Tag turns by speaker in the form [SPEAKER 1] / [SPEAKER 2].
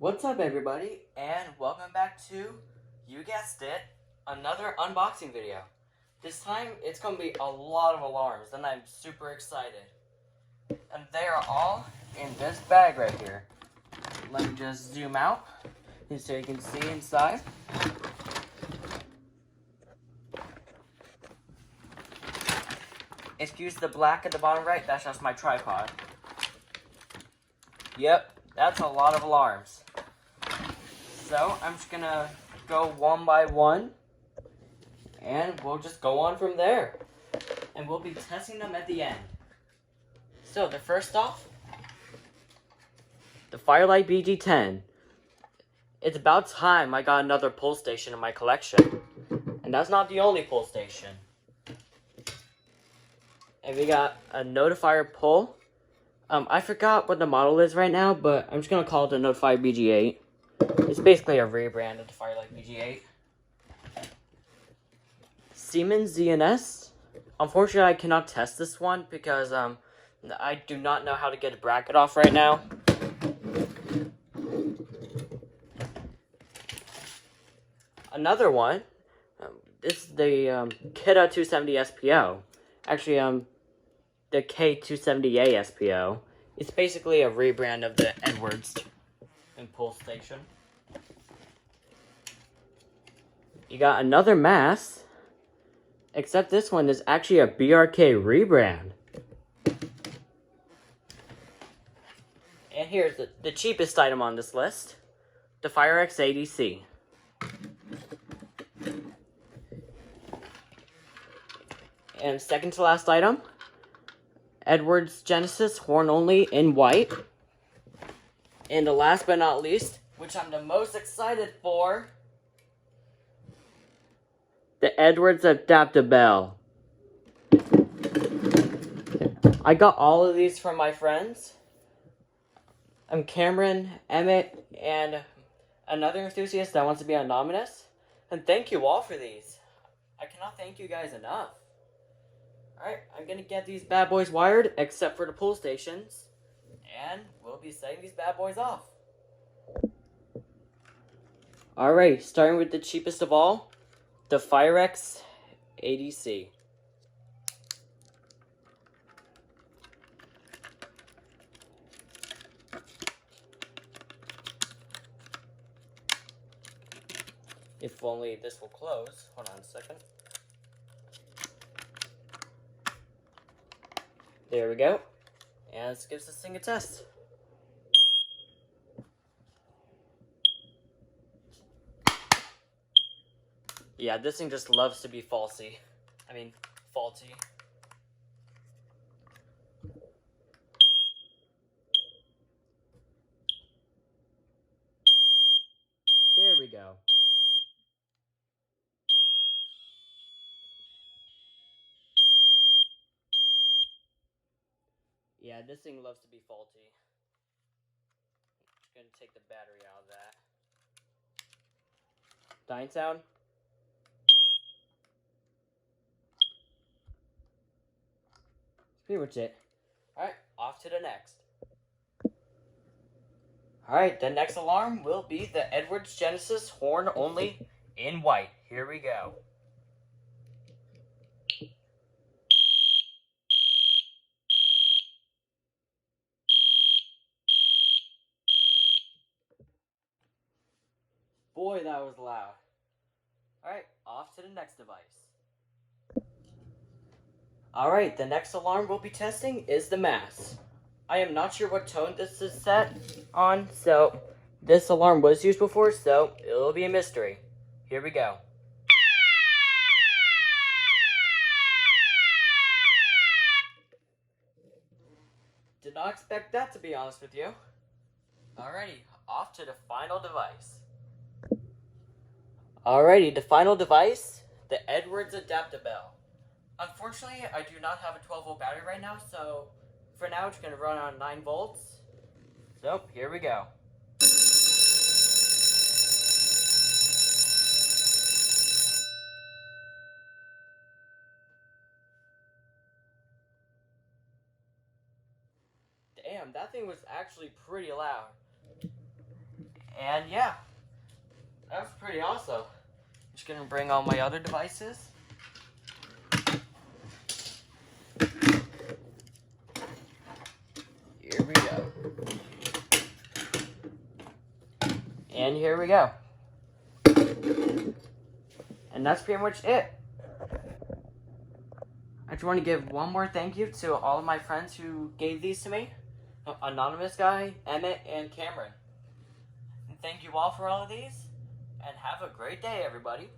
[SPEAKER 1] What's up, everybody, and welcome back to, you guessed it, another unboxing video. This time, it's going to be a lot of alarms, and I'm super excited. And they are all in this bag right here. Let me just zoom out, so you can see inside. Excuse the black at the bottom right, that's just my tripod. Yep, that's a lot of alarms. So, I'm just gonna go one by one, and we'll just go on from there. And we'll be testing them at the end. So, the first off, the Firelight BG10. It's about time I got another pull station in my collection. And that's not the only pull station. And we got a Notifier pull. I forgot what the model is right now, but I'm just gonna call it the Notifier BG8. It's basically a rebrand of the Firelight BG8. Siemens ZNS. Unfortunately, I cannot test this one because I do not know how to get a bracket off right now. Another one. This is the Kidda 270 SPO. Actually, the K270A SPO. It's basically a rebrand of the Edwards Impulse Station. You got another mass, except this one is actually a BRK rebrand. And here's the cheapest item on this list, the FireX ADC. And second to last item, Edwards Genesis horn only in white. And the last but not least, which I'm the most excited for, the Edwards Adaptable. I got all of these from my friends. Cameron, Emmett, and another enthusiast that wants to be anonymous. And thank you all for these. I cannot thank you guys enough. Alright, I'm gonna get these bad boys wired, except for the pull stations. And we'll be setting these bad boys off. Alright, starting with the cheapest of all, the FireX ADC. If only this will close. Hold on a second. There we go. And let's give this thing a test. Yeah, this thing just loves to be faulty. There we go. Yeah, this thing loves to be faulty. Just gonna take the battery out of that. Dying sound? That's pretty much it. Alright, off to the next. Alright, the next alarm will be the Edwards Genesis horn only in white. Here we go. Boy, that was loud. Alright, off to the next device. Alright, the next alarm we'll be testing is the mass. I am not sure what tone this is set on, so this alarm was used before, so it'll be a mystery. Here we go. Did not expect that, to be honest with you. Alrighty, off to the final device. Alrighty, the final device, the Edwards Adaptable. Unfortunately, I do not have a 12-volt battery right now, so for now it's going to run on 9 volts. So, here we go. Damn, that thing was actually pretty loud. And yeah, that was pretty awesome. Just gonna bring all my other devices. Here we go. And here we go. And that's pretty much it. I just want to give one more thank you to all of my friends who gave these to me. Anonymous Guy, Emmett, and Cameron. And thank you all for all of these. And have a great day, everybody.